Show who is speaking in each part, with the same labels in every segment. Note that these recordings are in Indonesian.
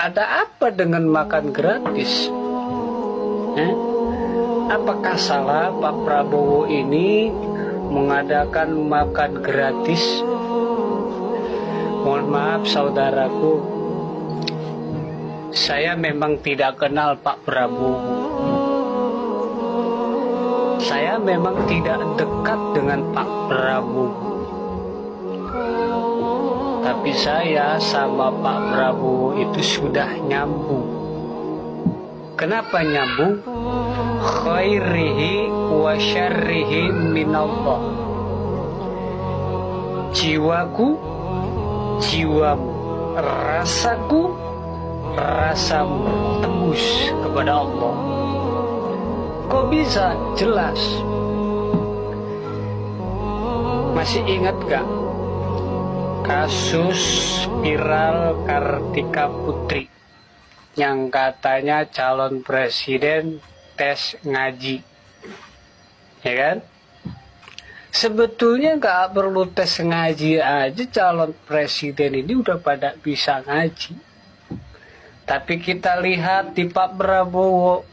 Speaker 1: Ada apa dengan makan gratis? Apakah salah Pak Prabowo ini mengadakan makan gratis? Mohon maaf saudaraku, saya memang tidak kenal Pak Prabowo. Saya memang tidak dekat dengan Pak Prabowo. Tapi saya sama Pak Prabowo itu sudah nyambung. Kenapa nyambung? Khairihi wa syarrihi minallah. Jiwaku, jiwamu, rasaku, rasamu tembus kepada Allah. Kok bisa? Jelas. Masih ingat gak kasus viral Kartika Putri yang katanya calon presiden tes ngaji, ya kan? Sebetulnya nggak perlu tes ngaji aja, calon presiden ini udah pada bisa ngaji. Tapi kita lihat di Pak Prabowo,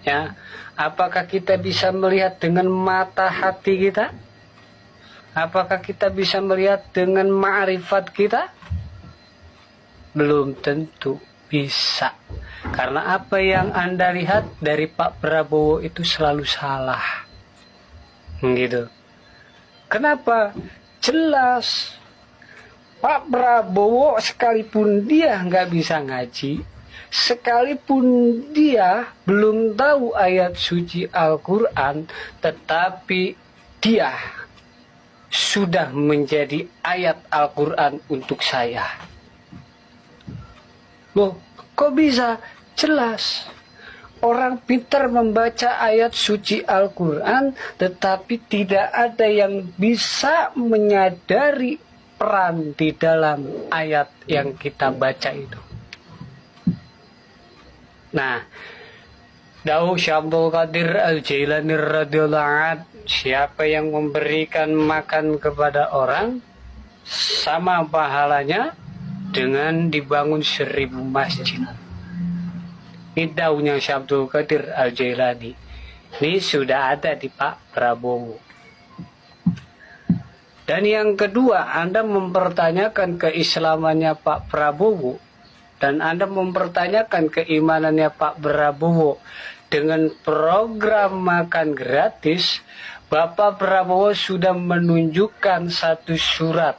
Speaker 1: ya, apakah kita bisa melihat dengan mata hati kita? Apakah kita bisa melihat dengan ma'rifat kita? Belum tentu bisa. Karena apa yang Anda lihat dari Pak Prabowo itu selalu salah. Gitu. Kenapa? Jelas. Pak Prabowo sekalipun dia nggak bisa ngaji, sekalipun dia belum tahu ayat suci Al-Quran, tetapi dia sudah menjadi ayat Al-Quran untuk saya. Loh, kok bisa? Jelas. Orang pintar membaca ayat suci Al-Quran, tetapi tidak ada yang bisa menyadari peran di dalam ayat yang kita baca itu. Nah, Dawuh Syabdul Qadir Al-Jailani radhiyallahu anhu, siapa yang memberikan makan kepada orang sama pahalanya dengan dibangun 1000 masjid. Ini dawuhnya Syabdul Qadir Al-Jailani. Ini sudah ada di Pak Prabowo. Dan yang kedua, Anda mempertanyakan keislamannya Pak Prabowo, dan Anda mempertanyakan keimanannya Pak Prabowo dengan program makan gratis. Bapak Prabowo sudah menunjukkan satu surat.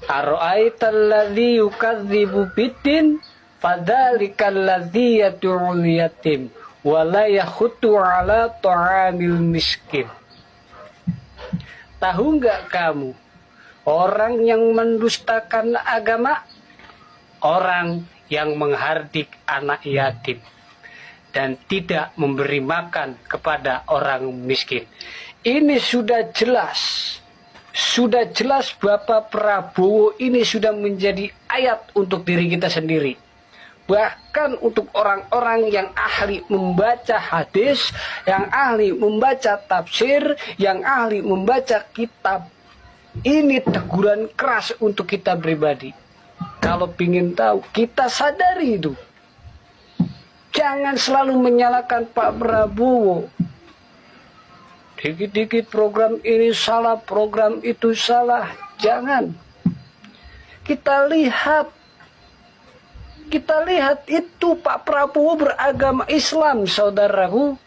Speaker 1: Ara'aital ladzi yukadzibu biddin fadzalikal ladzi yad'ul yatim wa la yakhuttu 'ala ta'amil miskin. Tahu nggak kamu orang yang mendustakan agama? Orang yang menghardik anak yatim dan tidak memberi makan kepada orang miskin. Ini sudah jelas. Sudah jelas Bapak Prabowo ini sudah menjadi ayat untuk diri kita sendiri. Bahkan untuk orang-orang yang ahli membaca hadis, yang ahli membaca tafsir, yang ahli membaca kitab. Ini teguran keras untuk kita pribadi. Kalau ingin tahu, kita sadari itu. Jangan selalu menyalahkan Pak Prabowo. Dikit-dikit program ini salah, program itu salah. Jangan. Kita lihat itu Pak Prabowo beragama Islam, saudaraku.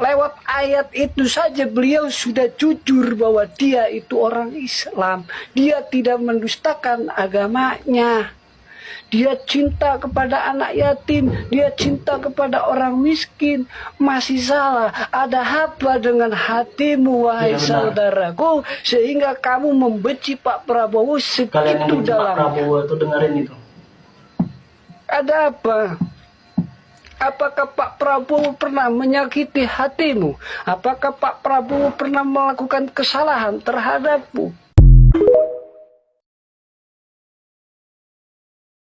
Speaker 1: Lewat ayat itu saja beliau sudah jujur bahwa dia itu orang Islam. Dia tidak mendustakan agamanya. Dia cinta kepada anak yatim. Dia cinta kepada orang miskin. Masih salah. Ada apa dengan hatimu, wahai saudaraku, sehingga kamu membenci Pak Prabowo segitu dalam.
Speaker 2: Pak Prabowo itu dengerin itu.
Speaker 1: Ada apa? Apakah Pak Prabowo pernah menyakiti hatimu? Apakah Pak Prabowo pernah melakukan kesalahan terhadapmu?